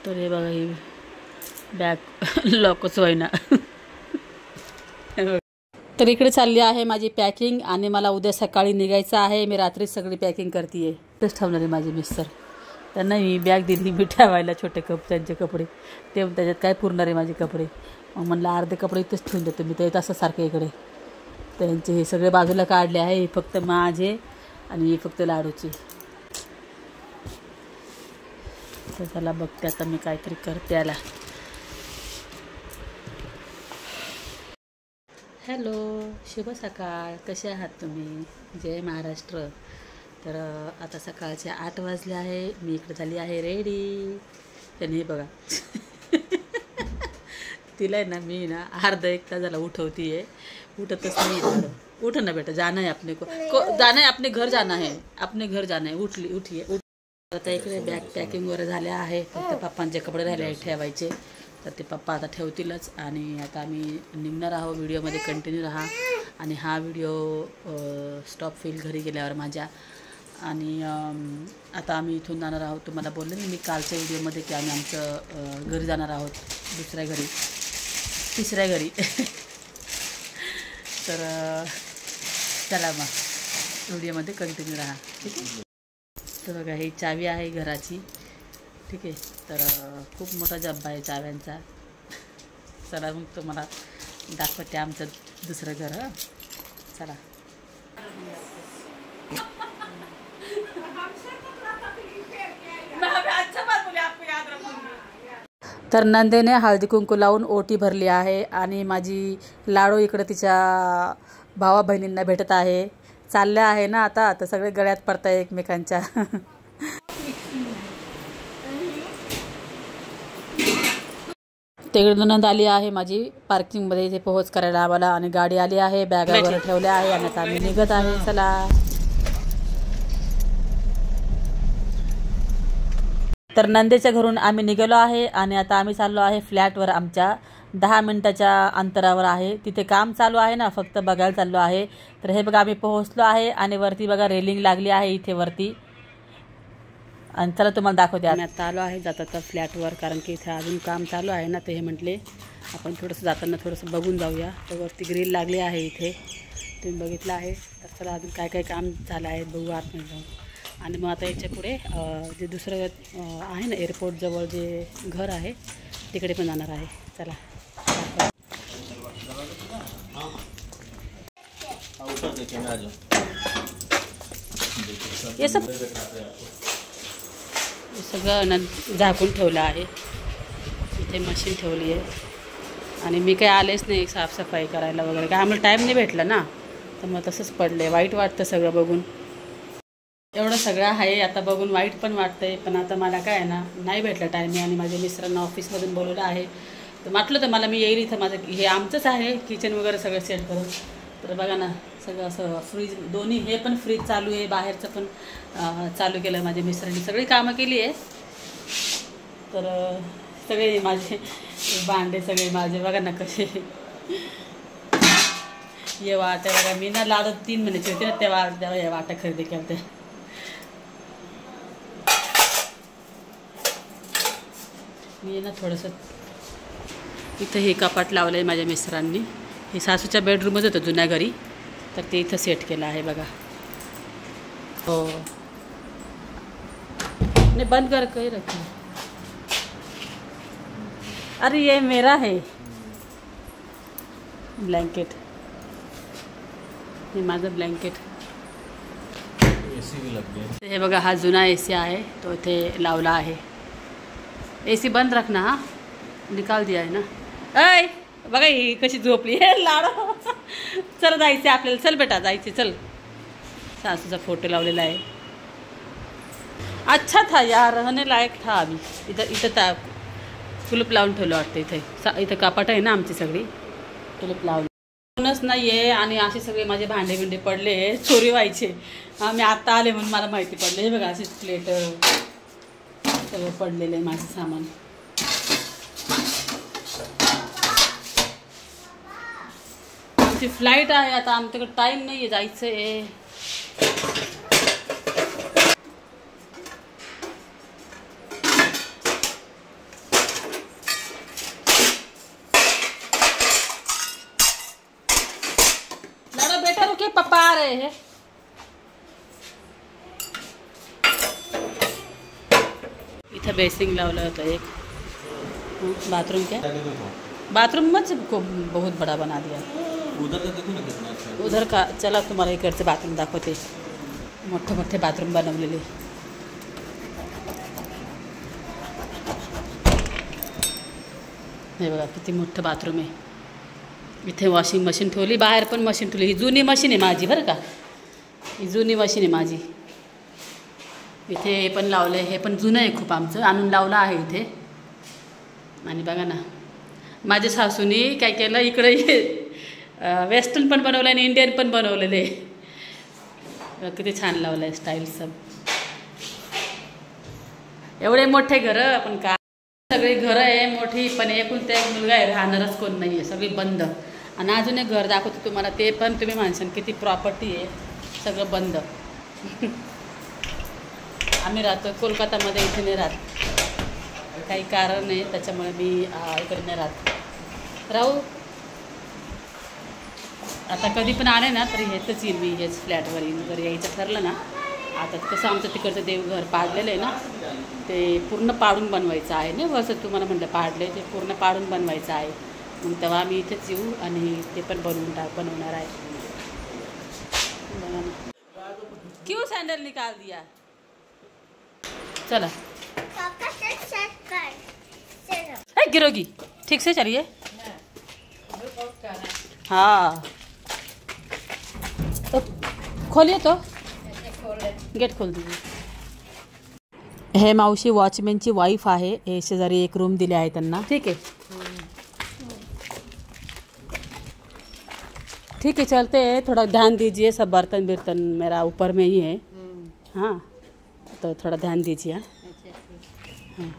तर हे बघा ही बॅग लॉकच होईना. तर इकडे चालली आहे माझी पॅकिंग आणि मला उद्या सकाळी निघायचं आहे. मी रात्रीच सगळी पॅकिंग करते आहे. तेच ठेवणार आहे माझे मिस्टर. त्यांना मी बॅग दिली मी ठेवायला छोटे त्यांचे कपडे. ते त्याच्यात काय पुरणार आहे माझे कपडे. मग म्हणलं अर्धे कपडे इथेच ठेवून देतो मी. ते तसं सारखं इकडे त्यांचे हे सगळे बाजूला काढले आहे. फक्त माझे आणि फक्त लाडूचे. तर त्याला बघते आता मी काहीतरी करते याला. हॅलो, शुभ सकाळ. कसे आहात तुम्ही? जय महाराष्ट्र. तर आता सकाळचे 8 वाजले आहे. मी इकडे झाली आहे रेडी. त्यांनी बघा तिला आहे ना मी ना अर्धा एक तास झाला उठवती आहे. उठतच नाही. उठ ना बेटा, जाना है अपने को जाना है, अपने घर जाना है, अपने घर जाना है. उठिए. आता इकडे बॅग पॅकिंग वगैरे झाले आहे. फक्त पप्पांचे कपडे राहिले आहे ठेवायचे. तर ते पप्पा आता ठेवतीलच. आणि आता आम्ही निघणार आहोत. व्हिडिओमध्ये कंटिन्यू राहा. आणि हा व्हिडिओ स्टॉप फील घरी गेल्यावर माझ्या. आणि आता आम्ही इथून जाणार आहोत. तुम्हाला बोलले ना मी कालच्या व्हिडिओमध्ये की आम्ही आमचं घरी जाणार आहोत. तिसऱ्या घरी. तर चला मग व्हिडिओमध्ये कंटिन्यू राहा. ठीक आहे. तर बघा ही चावी आहे घराची. ठीक आहे. तर खूप मोठा डब्बा आहे चाव्यांचा. चला मग तुम्हाला दाखवते आमचं दुसरं घर. चला. तर नंदेने हळदी कुंकू लावून ओटी भरली आहे. आणि माझी लाडू इकडे तिच्या भावा बहिणींना भेटत आहे. चालल्या आहे ना आता. तर सगळे गळ्यात पडत आहे एकमेकांच्या. तिकडे नंद आली आहे माझी पार्किंगमध्ये इथे पोहोच करायला आम्हाला. आणि गाडी आली आहे. बॅगा वगैरे ठेवल्या आहे. आणि आता आम्ही निघत आहे. चला. तर नंदेच्या घरून आम्ही निघालो आहे. आणि आता आम्ही चाललो आहे फ्लॅटवर. आमच्या 10 मिनिटाच्या अंतरावर आहे. तिथे काम चालू आहे ना, फक्त बघायला चाललो आहे. तर हे बघा आम्ही पोहोचलो आहे. आणि वरती बघा रेलिंग लागली आहे इथे वरती. आणि चला तुम्हाला दाखवते. आम्ही आता आलो आहे जाता फ्लॅटवर. कारण की इथे अजून काम चालू आहे ना. ते हे म्हटले आपण थोडंसं जाताना थोडंसं बघून जाऊया. तर वरती ग्रिल लागली आहे इथे. तुम्ही बघितलं आहे. तर चला अजून काय काय काम झालं आहे बघू आतमध्ये जाऊन. आणि मग आता याच्या पुढे जे दुसरं आहे ना एअरपोर्टजवळ जे घर आहे तिकडे पण जाणार आहे. चला. हे सगळं झाकून ठेवलं आहे. इथे मशीन ठेवली आहे. आणि मी काही आलेच नाही साफसफाई करायला वगैरे. काय आम्हाला टाईम नाही भेटला ना. तर मग तसंच पडले. वाईट वाटतं सगळं बघून. एवढं सगळं आहे आता बघून वाईट पण वाटतंय. पण आता मला काय आहे ना नाही भेटलं टाईम. आणि माझ्या मिस्टरांना ऑफिसमधून बोलवलं आहे. तर म्हटलं तर मला मी येईल इथं. माझं हे आमचंच आहे किचन वगैरे सगळं सेट करून. तर बघा ना सगळं असं फ्रीज दोन्ही हे पण फ्रीज चालू आहे. बाहेरचं पण चालू केलं माझ्या मिस्टरांनी. सगळी कामं केली आहे. तर सगळे माझे भांडे सगळे माझे बघा ना कसे. हे वाट्या बघा मी ना लाडू 3 महिन्याची होते ना तेव्हा हे वाट्या खरेदी करते. मी ना थोडंसं इथं हे कपाट लावलं आहे माझ्या मिस्टरांनी. हे सासूच्या बेडरूमच होतं जुन्या घरी. तर ते इथं सेट केलं आहे बघा. हो नाही बंद कर काही रखी. अरे ये मेरा है ब्लँकेट. हे माझं ब्लँकेट. हे बघा हा जुना AC आहे तो इथे लावला आहे. AC बंद रखना. हा निकाल दिया आहे ना. ऐ बघा ही कशी झोपली हे लाडू. चल जायचे आपल्याला. चल बेटा जायचे चल. सासूचा फोटो लावलेला आहे. अच्छा था यार रहने लायक था. आम्ही इथं कुलूप लावून ठेवलं वाटतं. इथं कपाट आहे ना आमची सगळी. कुलूप लावलं कोणच नाही आहे. आणि असे सगळे माझे भांडे बिंडे पडले चोरी व्हायचे. मी आत्ता आले म्हणून मला माहिती पडले. हे बघा असेच प्लेट सगळं पडलेलं आहे माझं सामान. आमची फ्लाईट आहे आता. आमच्याकडे टाईम नाही आहे जायचं आहे. रुकिए पापा आ रहे हैं। इथं बेसिंग लावलं होतं एक। बाथरूम क्या बाथरूम मच को बहुत बड़ा बना दिया। उधर का देखो ना कितना अच्छा। उधर का चला तुम्हाला इकडचे बाथरूम दाखवते। मोठे मोठे बाथरूम बनवलेले। हे बघा किती मोठं बाथरूम आहे। इथे वॉशिंग मशीन ठेवली, बाहेर पण मशीन ठेवली। ही जुनी मशीन आहे माझी बरं का, ही जुनी मशीन आहे माझी। इथे हे पण लावलं आहे, हे पण जुनं आहे खूप, आमचं आणून लावलं आहे इथे। आणि बघा ना माझ्या सासूनी काय केलं, इकडे वेस्टर्न पण बनवलं आणि इंडियन पण बनवलेले। किती छान लावलं आहे स्टाईल सब। एवढे मोठे घरं पण का सगळी घरं आहे मोठी, पण एकूण ते एक मुलगा आहे, राहणारच कोण नाही आहे, सगळी बंद। आणि अजून एक घर दाखवतो तुम्हाला, ते पण तुम्ही माणसांनी किती प्रॉपर्टी आहे, सगळं बंद। आम्ही राहतो कोलकातामध्ये, इथे नाही राहत, काही कारण नाही त्याच्यामुळे मी इकडे नाही राहू। आता कधी पण आले ना तरी हेच येईल मी, हेच फ्लॅटवर येईन जर यायचं ठरलं ना। आता कसं आमचं तिकडचं देवघर पाडलेलं आहे ना, ते पूर्ण पाडून बनवायचं आहे ना, असं तुम्हाला म्हटलं पाडले ते पूर्ण पाडून बनवायचं आहे, मग तेव्हा आम्ही इथेच येऊ आणि ते पण बनवणार आहे। क्यों सैंडल निकाल दिया? चला गिरोगी, ठीक से चलिए। हाँ तो खोलिए, तो गेट खोल दीजिए। हे मावशी वॉचमॅनची वाईफ आहे, हे शेजारी एक रूम दिले आहे त्यांना। ठीक आहे ठीक है, चलते हैं। थोड़ा ध्यान दीजिए, सब बर्तन बिर्तन मेरा ऊपर में ही है। हाँ तो थोड़ा ध्यान दीजिए। हाँ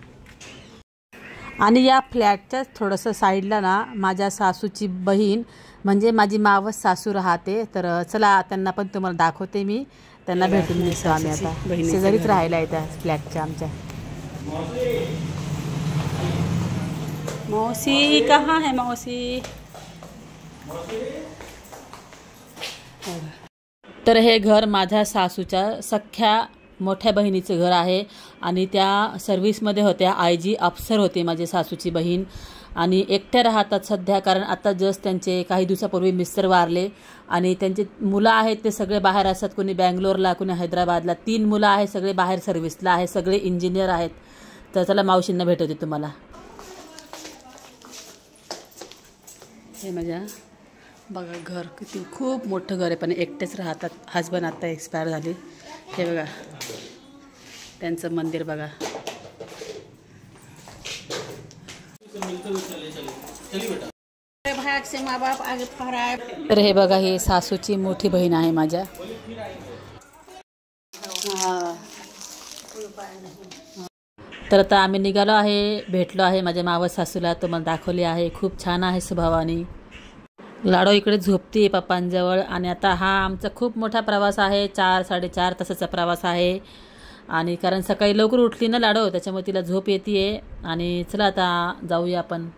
आणि या फ्लॅटच्या थोडंसं साईडला ना माझ्या सासूची बहीण म्हणजे माझी मावस सासू राहते, तर चला त्यांना पण तुम्हाला दाखवते मी, त्यांना भेटून दिसतो आम्ही। आता शेजारीच राहायला आहे त्या फ्लॅटच्या आमच्या। मौसी कहाँ है मौसी? तर हे घर माझ्या सासूच्या सख्या मोठ्या बहिणीचं घर आहे आणि त्या सर्व्हिसमध्ये होत्या, IG अफसर होते माझे सासूची बहीण, आणि एकट्या राहतात सध्या, कारण आता जस्ट त्यांचे काही दिवसापूर्वी मिस्टर वारले आणि त्यांचे मुलं आहेत ते सगळे बाहेर असतात, कोणी बँगलोरला, कोणी हैदराबादला। 3 मुलं आहेत, सगळे बाहेर सर्व्हिसला आहे, सगळे इंजिनियर आहेत। तर चला मावशींना भेटवते तुम्हाला। हे माझ्या बघा घर किती खूप मोठं घर आहे, पण एकटेच राहतात, हजबंड आता एक्सपायर झाले। हे बघा त्यांचं मंदिर बघा। तर हे बघा हे सासूची मोठी बहीण आहे माझ्या। तर आता आम्ही निघालो आहे, भेटलो आहे माझ्या मावस सासूला, तुम्हाला दाखवले आहे, खूप छान आहे स्वभावाने। लाडो इकडे झोपते पप्पांजवळ। आणि आता हा आमचा खूप मोठा प्रवास आहे, 4-4.5 तासाचा प्रवास आहे, आणि कारण सकाळी लवकर उठली ना लाडो, त्याच्यामुळे तिला झोप येते। आणि चला आता जाऊया आपण।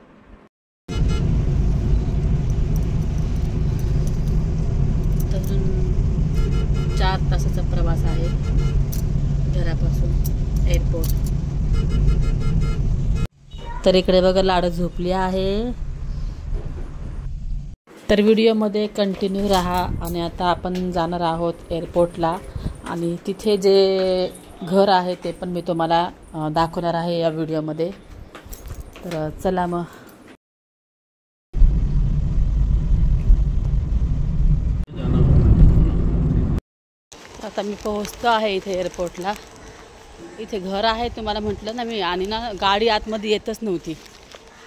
अजून 4 तासाचा प्रवास आहे घरापासून एअरपोर्ट। तर इकडे बघा लाडो झोपली आहे। तर व्हिडिओमध्ये कंटिन्यू राहा। आणि आता आपण जाणार आहोत एअरपोर्टला, आणि तिथे जे घर आहे ते पण मी तुम्हाला दाखवणार आहे या व्हिडिओमध्ये। तर चला मग। आता मी पोहोचतो आहे इथे एअरपोर्टला। इथे घर आहे तुम्हाला म्हटलं ना मी, आणि ना गाडी आतमध्ये येतच नव्हती,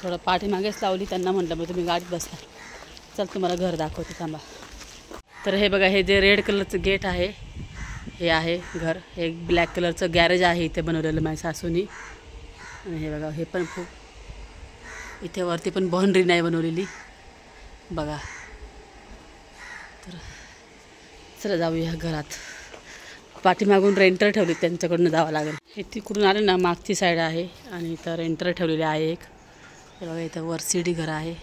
थोडं पाठीमागेच लावली, त्यांना म्हटलं मग तुम्ही गाडीत बसा, चल तुम्हाला घर दाखवते थांबा। तर हे बघा हे जे रेड कलरचं गेट आहे हे आहे घर, हे ब्लॅक कलरचं गॅरेज आहे इथे बनवलेलं माझ्या सासूनी। आणि हे बघा हे पण खूप, इथे वरती पण बाउंड्री नाही बनवलेली बघा। तर चला जाऊया घरात। पाठीमागून रेंटर ठेवली, त्यांच्याकडून जावं लागेल। हे तिकडून आले ना मागची साईड आहे, आणि इथं रेंटर ठेवलेले आहे एक। हे बघा इथं वर सीडी घर आहे।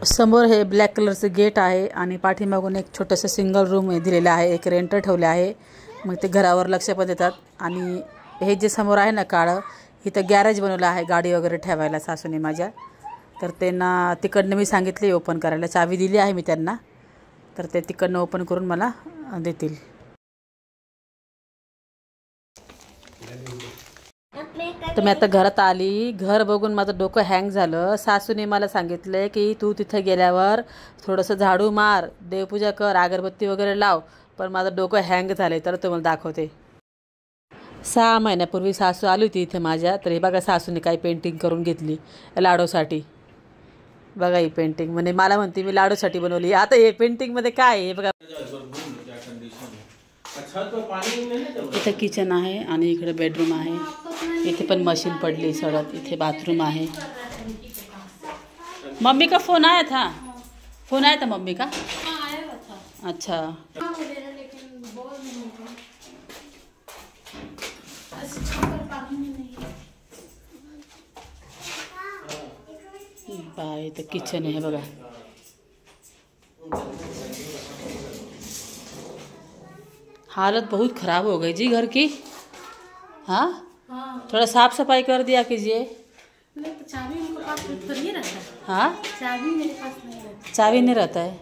समोर हे ब्लॅक कलरचं गेट आहे आणि पाठीमागून एक छोटंसं सिंगल रूम दिलेलं आहे, एक रेंटर ठेवले आहे. मग ते घरावर लक्ष पण देतात. आणि हे जे समोर आहे ना काळं, इथं गॅरेज बनवलं आहे गाडी वगैरे ठेवायला सासूने माझ्या. तर त्यांना तिकडनं मी सांगितले ओपन करायला, चावी दिली आहे मी त्यांना, तर ते तिकडनं ओपन करून मला देतील. तर मी आता घरात आली. घर बघून माझं डोकं हँग झालं. सासूने मला सांगितलं की तू तिथं गेल्यावर थोडंसं झाडू मार, देवपूजा कर, अगरबत्ती वगैरे लाव. पण माझं डोकं हँग झालं तर तुम्हाला दाखवते. 6 महिन्यापूर्वी सासू आली होती इथे माझ्या. तर हे बघा सासूने काही पेंटिंग करून घेतली लाडूसाठी. बघा ही पेंटिंग म्हणजे मला म्हणते मी लाडूसाठी बनवली. आता हे पेंटिंगमध्ये काय आहे बघा. इथे किचन आहे आणि इकडे बेडरूम आहे. इथे पण मशीन पडली सडक. इथे बाथरूम आहे. मम्मी का फोन आया था? फोन आया था मम्मी का? अच्छा. बाय तो किचन है बघा. हालत बहुत ख़राब हो गई जी घर की. हाँ, थोड़ा साफ सफाई कर दिया कीजिए. नहीं तो चाबी मेरे पास तो नहीं रहता है. हाँ, चाबी मेरे पास नहीं रहता. चाबी नहीं रहता है.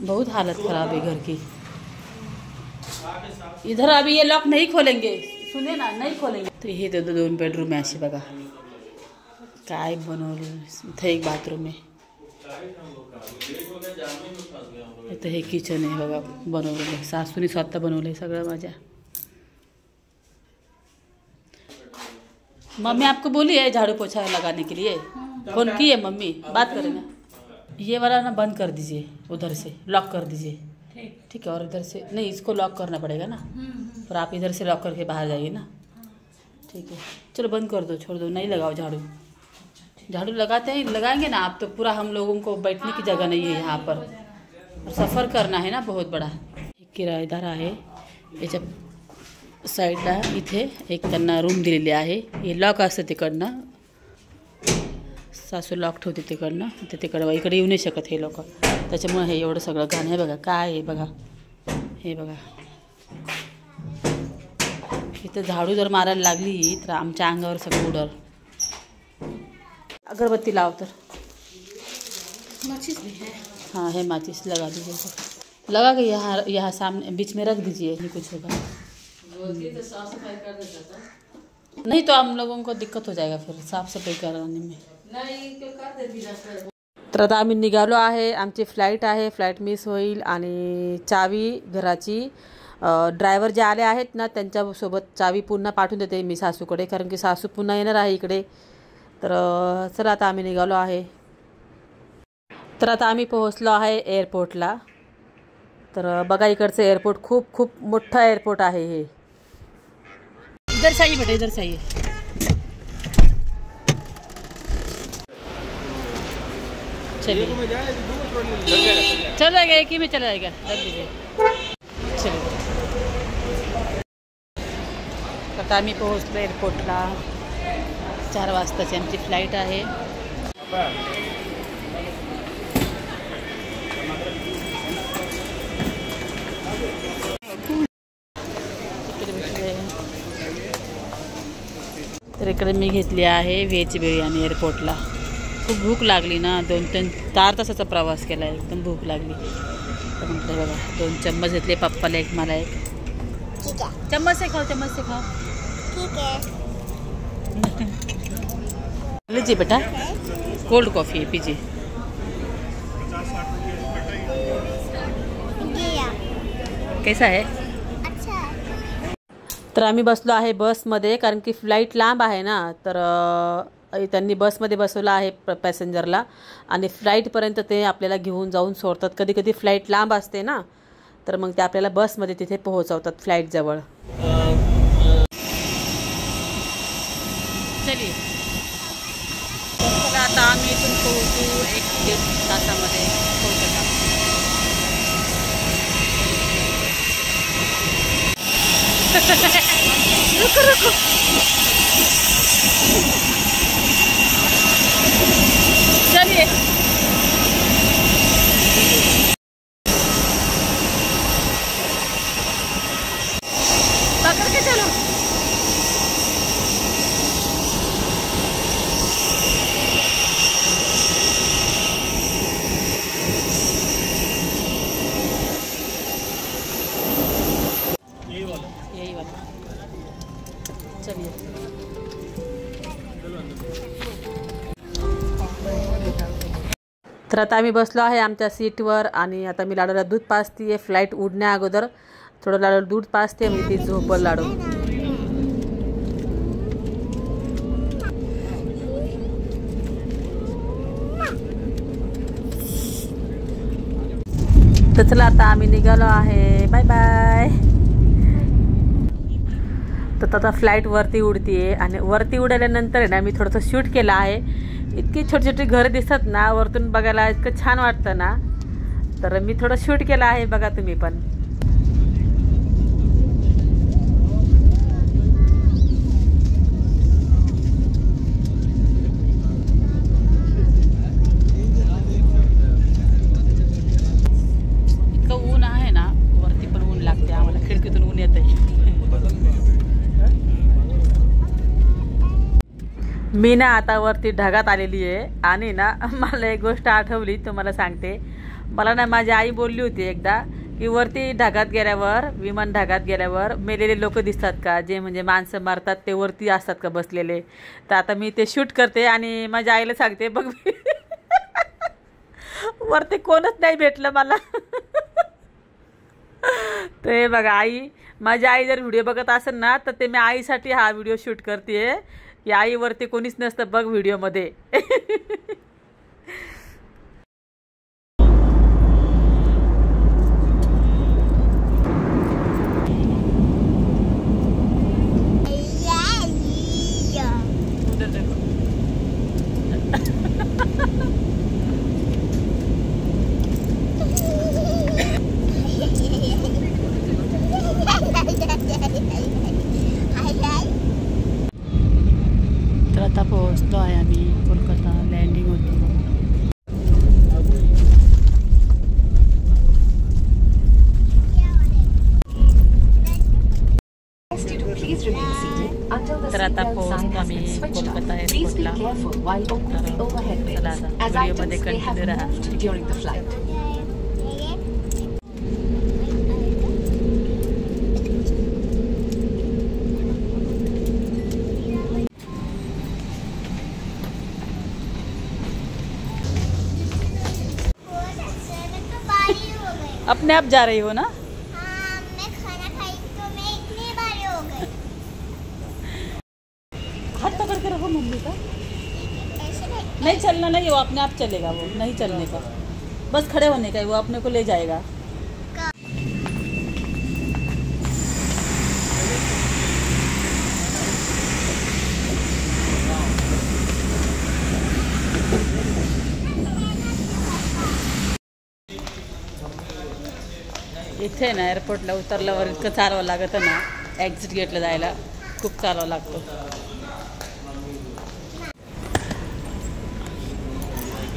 बहुत हालत ख़राब है घर की. इधर अभी ये लॉक नहीं खोलेंगे, सुने ना, नहीं खोलेंगे. तो हे 2 बेडरूम आहे असे बघा. काय बनवलं. इथं एक बाथरूम आहे. इथं हे किचन आहे बघा बनवलेलं. सासूने स्वतः बनवलं सगळं माझ्या. मम्मी आपको बोली है झाड़ू पोछा लगाने के लिए? फोन की है मम्मी? बात करें ना. ये वाला ना बंद कर दीजिए, उधर से लॉक कर दीजिए. ठीक है. और इधर से नहीं, इसको लॉक करना पड़ेगा ना. और आप इधर से लॉक करके बाहर जाइए ना. ठीक है, चलो बंद कर दो, छोड़ दो, नहीं लगाओ झाड़ू. झाड़ू लगाते हैं, लगाएंगे ना आप तो पूरा हम लोगों को बैठने की जगह नहीं है यहाँ पर. और सफ़र करना है ना बहुत बड़ा. एक किराएदार आहे. याच्या साईडला इथे एक त्यांना रूम दिलेली आहे. हे लॉक असतं तिकडनं. सासू लॉक ठेवते तिकडनं. ते तिकडं इकडे येऊ नाही शकत हे लोक. त्याच्यामुळे हे एवढं सगळं घाण आहे बघा. काय आहे बघा, हे बघा. इथं झाडू जर मारायला लागली तर आमच्या अंगावर सगळं उडल. अगरबत्ती लाव तर. माचिस भी है. हाँ है, माचिस लगा दीजिए. लगा के यहाँ सामने बीच में रख दीजिए, नहीं कुछ होगा. नहीं तो हम लोगों को दिक्कत हो जाएगा फिर साफ सफाई कराने में. तर आता आम्ही निघालो आहे. आमची फ्लाईट आहे. फ्लाईट मिस होईल. आणि चावी घराची ड्रायव्हर जे आले आहेत ना त्यांच्यासोबत चावी पुन्हा पाठवून देते मी सासूकडे, कारण की सासू पुन्हा येणार आहे इकडे. तर चला आता आम्ही निघालो आहे. तर आता आम्ही पोहोचलो आहे एअरपोर्टला. तर बघा इकडचं एअरपोर्ट खूप खूप मोठं एअरपोर्ट आहे हे. इधर से आइए बेटा, इधर से आइए. चलिए चल जाएगा, एक ही में चला जाएगा. रख दीजिए. चलिए आता आम्ही पोहोचलो एअरपोर्टला. 4 वाजताची आमची फ्लाईट आहे. तर इकडे मी घेतली आहे व्हेज बिर्याणी एअरपोर्टला. खूप भूक लागली ना. 4 तासाचा प्रवास केला. एकदम भूक लागली. तर म्हटलं बघा 2 चम्मच घेतले. पप्पाला एक, मला एक. चम्मच से खाओ, चम्मच से खाओ. ठीक है. लीजिए बेटा, कोल्ड कॉफ़ी है, पीजिए. कैसा है? अच्छा है. तर आम्ही बसलो आहे बसमध्ये, कारण की फ्लाईट लांब आहे ना. तर त्यांनी बसमध्ये बसवलं आहे पॅसेंजरला. आणि फ्लाईटपर्यंत ते आपल्याला घेऊन जाऊन सोडतात. कधी कधी फ्लाईट लांब असते ना, तर मग ते आपल्याला बसमध्ये तिथे पोहोचवतात फ्लाईटजवळ. चलिए आता आम्ही इथून पोहोचू 1-1.5 तासामध्ये पोहोचतो. रुको रुको. चलिए. तर आता आम्ही बसलो आहे आमच्या सीटवर आणि आता मी लाडूला दूध पाजते. फ्लाईट उडण्या अगोदर थोडं लाडू दूध पाजते मी, ती झोपल लाडू. तर चला आता आम्ही निघालो आहे. Bye bye. तर आता फ्लाईट वरती उडतीये आणि वरती उडल्यानंतर आहे ना मी थोडंसं शूट केलं आहे. इतकी छोटी छोटी घरं दिसतात ना वरतून बघायला, इतकं छान वाटतं ना. तर मी थोडं शूट केलं आहे, बघा तुम्ही पण. इतकं ऊन आहे ना, वरती पण ऊन लागते आम्हाला, खिडकीतून ऊन येते. मी ना आता वरती ढगात आलेली आहे आणि ना मला एक गोष्ट आठवली, तुम्हाला सांगते. मला ना माझी आई बोलली होती एकदा की वरती ढगात गेल्यावर, विमान ढगात गेल्यावर मेलेले लोक दिसतात का, जे म्हणजे माणसं मारतात ते वरती असतात का बसलेले. तर आता मी ते शूट करते आणि माझ्या आईला सांगते बघ वरती कोणच नाही भेटलं मला. ते बघा आई, माझी आई जर व्हिडिओ बघत असेल ना तर ते मी आईसाठी हा व्हिडिओ शूट करते की आईवरती कोणीच नसतं बघ व्हिडिओमध्ये. तर आता पोहोचलो आहे आम्ही कोलकाता. लँडिंग होती. तर आता पोहोचलो आम्ही कोलकाता एअरपोर्टला. चला आता व्हिडिओमध्ये कंटिन्यू राहा. अपने आप जा रही हो ना? हाँ, मैं खाना खाई तो मैं इतनी बारी हो गई. हाथ पकड़ के रखो मम्मी का. ऐसे नहीं. नहीं चलना नहीं, वो अपने आप चलेगा. वो नहीं चलने का, बस खड़े होने का है, वो अपने को ले जाएगा. इथे ना एअरपोर्टला उतरल्यावर इतकं चालवावं लागतं ना, एक्झिट गेटला जायला खूप चालवावं लागतं.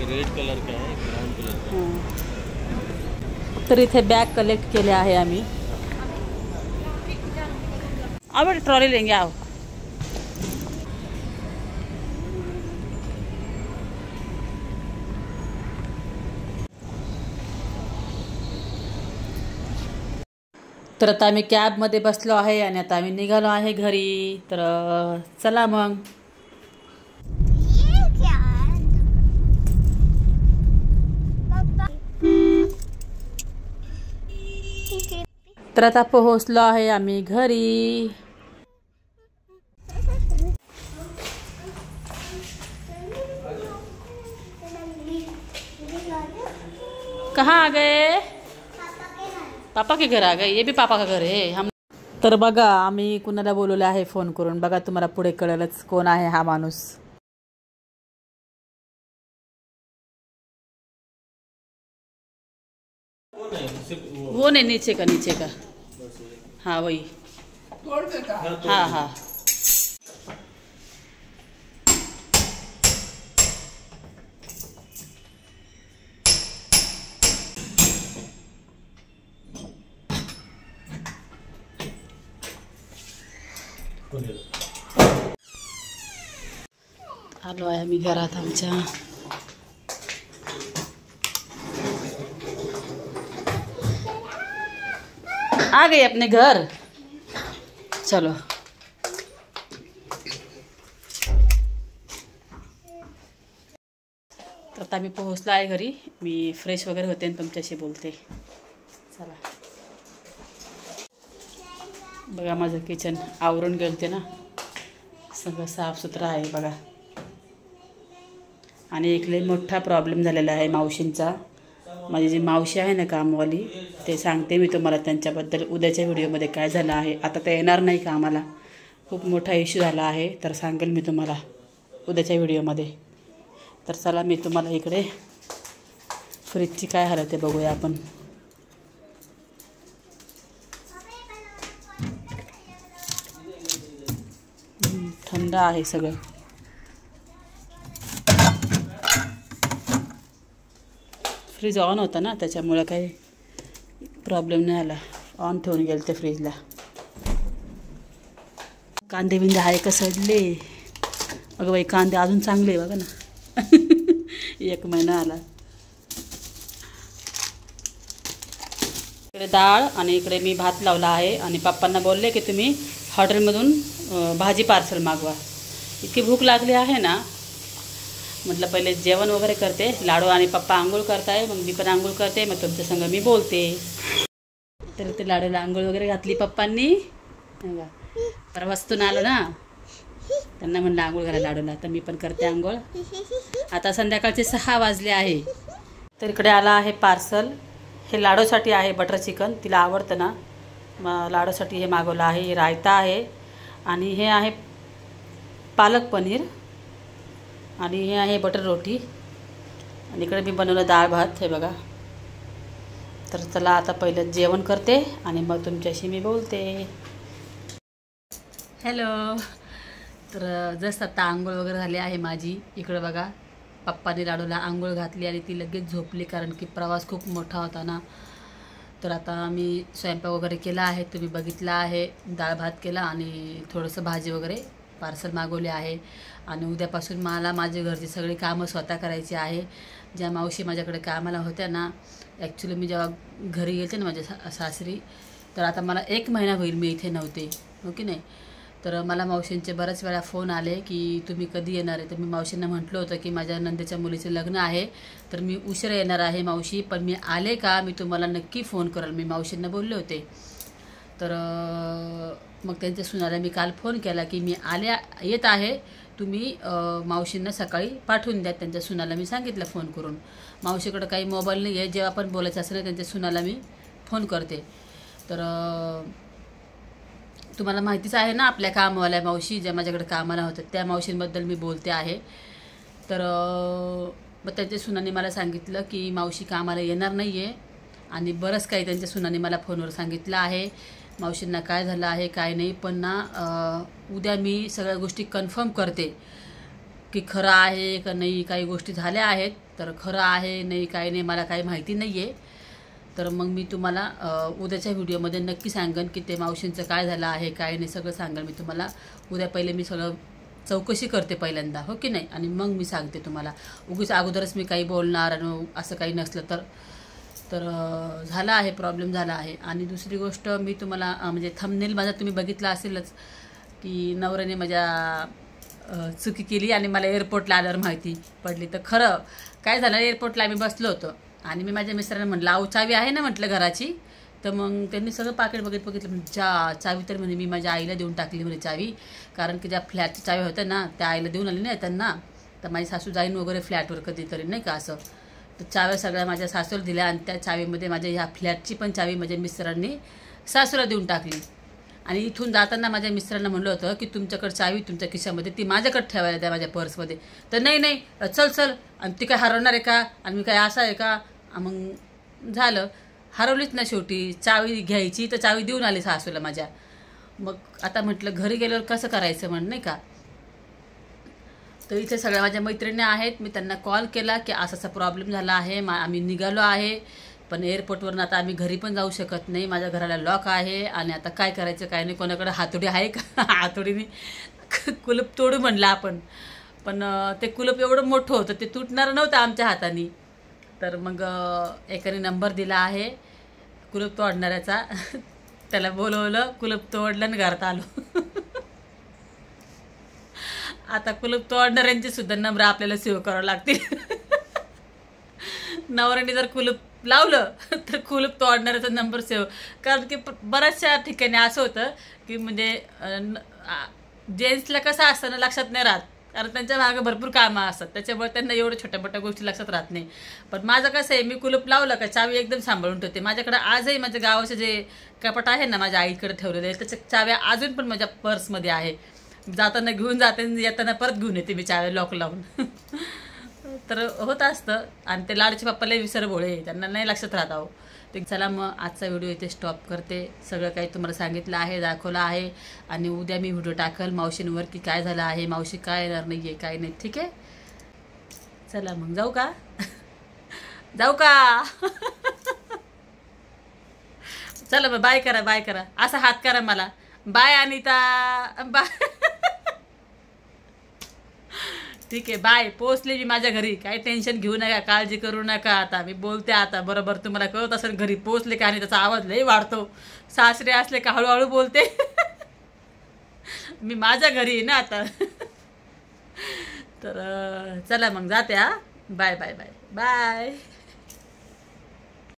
रेड कलर का है, ब्राउन कलर का. तर इथे बॅग कलेक्ट केले आहे आम्ही. अब ट्रॉली लेंगे आओ. तर आता आम्ही कॅबमध्ये बसलो आहे आणि आता आम्ही निघालो आहे घरी. तर चला मग. ये क्या है? पापा. तर आता पोहोचलो आहे आम्ही घरी. कहाँ आ गए? पापा के घर आ गए. ये भी पापा का घर है. हम तर बघा आम्ही कुणाला बोलवलं आहे फोन करून. बघा तुम्हाला पुढे कळेलच कोण आहे हा माणूस. वो नहीं, नीचे का. हाँ वही. हाँ हाँ. आलो आहे मी घरात आमच्या. आ गए अपने घर. चलो आता मी पोहोचलो आहे घरी. मी फ्रेश वगैरे होते आणि तुमच्याशी बोलते. चला बघा माझं किचन आवरून गेलते ना, सगळं साफसुथरं आहे बघा. आणि एक लई मोठा प्रॉब्लेम झालेला आहे मावशींचा. माझी जी मावशी आहे ना कामवाली, ते सांगते मी तुम्हाला त्यांच्याबद्दल उद्याच्या व्हिडिओमध्ये काय झालं आहे. आता ते येणार नाही का आम्हाला, खूप मोठा इश्यू झाला आहे, तर सांगेल मी तुम्हाला उद्याच्या व्हिडिओमध्ये. तर चला मी तुम्हाला इकडे फ्रीजची काय हालत आहे बघूया आपण. थंड आहे सगळं. फ्रीज ऑन होता ना, त्याच्यामुळं काही प्रॉब्लेम नाही आला. ऑन ठेवून गेलं ते फ्रीजला. कांदे बिंदे आहे का सडले. अगं बाई कांदे अजून चांगले बघा ना. 1 महिना आला. इकडे डाळ आणि इकडे मी भात लावला आहे. आणि पप्पांना बोलले की तुम्ही हॉटेलमधून भाजी पार्सल मागवा. इतकी भूक लागली आहे ना, म्हटलं पहिले जेवण वगैरे करते. लाडू आणि पप्पा आंघोळ करताय, मग मी पण आंघोळ करते, मग तुमच्या संग मी बोलते. तर ते लाडूला आंघोळ वगैरे घातली पप्पांनी. प्रवासातून आलो ना, त्यांना म्हणलं आंघोळ घाला लाडूला, तर मी पण करते आंघोळ. आता संध्याकाळचे 6 वाजले आहे. तर इकडे आला आहे पार्सल. हे लाडूसाठी आहे, बटर चिकन. तिला आवडतं ना, मग लाडूसाठी हे मागवलं आहे. हे रायता आहे आणि हे आहे पालक पनीर आणि हे आहे बटर रोटी. आणि इकडे मी बनवलं डाळ भात, हे बघा. तर चला आता पहिलं जेवण करते आणि मग तुमच्याशी मी बोलते. हॅलो. तर जसं आता आंघोळ वगैरे झाली आहे माझी. इकडं बघा पप्पाने लाडूला आंघोळ घातली आणि ती लगेच झोपली, कारण की प्रवास खूप मोठा होता ना. तर आता मी स्वयंपाक वगैरे केला आहे, तुम्ही बघितला आहे. डाळ भात केला आणि थोडंसं भाजी वगैरे पार्सल मागवले आहे. आणि उद्यापासून मला माझे घरची सगळी कामं स्वतः करायची आहे. ज्या मावशी माझ्याकडे कामाला होत्या ना, ॲक्च्युली मी जेव्हा घरी गेले ना माझ्या सासरी, तर आता मला 1 महिना होईल मी इथे नव्हते, हो की नाही. तर मला मावशींचे बऱ्याच वेळा फोन आले की तुम्ही कधी येणार आहे. तर मी मावशींना म्हटलं होतं की माझ्या नंदेच्या मुलीचे लग्न आहे, तर मी उशिरा येणार आहे मावशी, पण मी आले का मी तुम्हाला नक्की फोन करेल, मी मावशींना बोलले होते. तर मग त्यांच्या सुनाला मी काल फोन केला की मी येत आहे, तुम्ही मावशींना सकाळी पाठवून द्या. त्यांच्या सुनाला मी सांगितलं फोन करून. मावशीकडं काही मोबाईल नाही आहे, जेव्हा पण बोलायचं असेल ना त्यांच्या सुनाला मी फोन करते. तर तुम्हाला माहितीच आहे ना आपल्या कामवाल्या मावशी ज्या माझ्याकडे कामाला होत्या, त्या मावशींबद्दल मी बोलते आहे. तर मग त्यांच्या सुनाने मला सांगितलं की मावशी कामाला येणार नाही आहे. आणि बरंच काही त्यांच्या सुनाने मला फोनवर सांगितलं आहे, मावशींना काय झालं आहे काय नाही. पण ना उद्या मी सगळ्या गोष्टी कन्फर्म करते की खरं आहे का नाही. काही गोष्टी झाल्या आहेत, तर खरं आहे नाही काही नाही मला काही माहिती नाही आहे. तर मग मी तुम्हाला उद्याच्या व्हिडिओमध्ये नक्की सांगेन की ते मावशींचं काय झालं आहे काय नाही, सगळं सांगेन मी तुम्हाला उद्या. पहिले मी सगळं चौकशी करते पहिल्यांदा, हो की नाही, आणि मग मी सांगते तुम्हाला. उगीच अगोदरच मी काही बोलणार आणि असं काही नसलं तर झाला आहे, प्रॉब्लेम झाला आहे. आणि दुसरी गोष्ट मी तुम्हाला म्हणजे थंबनेल माझा तुम्ही बघितला असेलच की नवऱ्याने माझ्या चुकी केली आणि मला एअरपोर्टला आल्यावर माहिती पडली. तर खरं काय झालं, एअरपोर्टला आम्ही बसलो होतो आणि मी माझ्या मिस्टरांना म्हटलं अहो चावी आहे ना म्हटलं घराची. तर मग त्यांनी सगळं पाकिट बघितलं. चावी तर म्हणे मी माझ्या आईला देऊन टाकली म्हणे चावी, कारण की ज्या फ्लॅटची चावी होत्या ना त्या आईला देऊन आली नाही त्यांना. तर माझी सासू जाईन वगैरे फ्लॅटवर कधीतरी नाही का असं. तर चाव्या सगळ्या माझ्या सासूला दिल्या आणि त्या चावीमध्ये माझ्या ह्या फ्लॅटची पण चावी माझ्या मिस्टरांनी सासूला देऊन टाकली. आणि इथून जाताना माझ्या मिस्टरांना म्हणलं होतं की तुमच्याकडे चावी तुमच्या खिशामध्ये ती माझ्याकडे ठेवायला द्या माझ्या पर्समध्ये. तर नाही चल आणि ती काय हरवणार आहे का आणि मी काय असं आहे का. मग झालं, हरवलीच ना शेवटी. चावी घ्यायची तर चावी देऊन आली सासूला माझ्या. मग आता म्हटलं घरी गेल्यावर कसं करायचं म्हण नाही का. तर इथे सगळ्या माझ्या मैत्रिणी आहेत, मी त्यांना कॉल केला की असा प्रॉब्लेम झाला आहे, आम्ही निघालो आहे पण एअरपोर्टवरून आता आम्ही घरी पण जाऊ शकत नाही, माझ्या घराला लॉक आहे आणि आता काय करायचं काय नाही. कोणाकडे हातोडी आहे का, हातोडीने कुलूप तोडू म्हणलं आपण. पण ते कुलूप एवढं मोठं होतं ते तुटणार नव्हतं आमच्या हाताने. तर मग एकाने नंबर दिला आहे कुलूप तोडणाऱ्याचा, त्याला बोलवलं, कुलूप तोडलं आणि घरात आलो. आता कुलूप तोडणाऱ्यांचे सुद्धा नंबर आपल्याला सेव्ह करावं लागतील. नवऱ्याने जर कुलूप लावलं तर कुलूप तोडणाऱ्याचा नंबर सेव्ह. कारण की बऱ्याचशा ठिकाणी असं होतं की म्हणजे जेंट्सला कसं असतं ना, लक्षात नाही राहत, कारण त्यांच्या मागं भरपूर कामं असतात, त्याच्यामुळे त्यांना एवढ्या छोट्या मोठ्या गोष्टी लक्षात राहत नाही. पण माझं कसं आहे, मी कुलूप लावलं का चावी एकदम सांभाळून ठेवते. माझ्याकडे आजही माझ्या गावाचं जे कपाट आहे ना, माझ्या आईकडे ठेवलेलं आहे, त्याच्या चाव्या अजून पण माझ्या पर्समध्ये आहे. जाताना घेऊन जाते, येताना परत घेऊन येते मी चाव्या लॉक लावून. तर होत असतं. आणि ते लाडचे पप्पाला विसर भोळे, त्यांना नाही लक्षात राहत आहो. ते चला मग आजचा व्हिडिओ इथे स्टॉप करते. सगळं काही तुम्हाला सांगितलं आहे, दाखवलं आहे. आणि उद्या मी व्हिडिओ टाकल मावशींवर की काय झालं आहे, मावशी काय येणार नाही आहे, काय नाही. ठीक आहे, चला मग जाऊ का? जाऊ का? चला मग बाय करा, बाय करा, असा हात करा मला. Bye Anita, bye. ठीक आहे, बाय. पोचले मी माझ्या घरी, काही टेन्शन घेऊ नका, काळजी करू नका. आता मी बोलते आता बरोबर. तुम्हाला कळत असेल घरी पोचले का, आणि त्याचा आवाज लई वाढतो. सासरे असले का हळूहळू बोलते. मी माझ्या घरी आहे ना आता. तर चला मग जाते. हा, बाय बाय बाय बाय.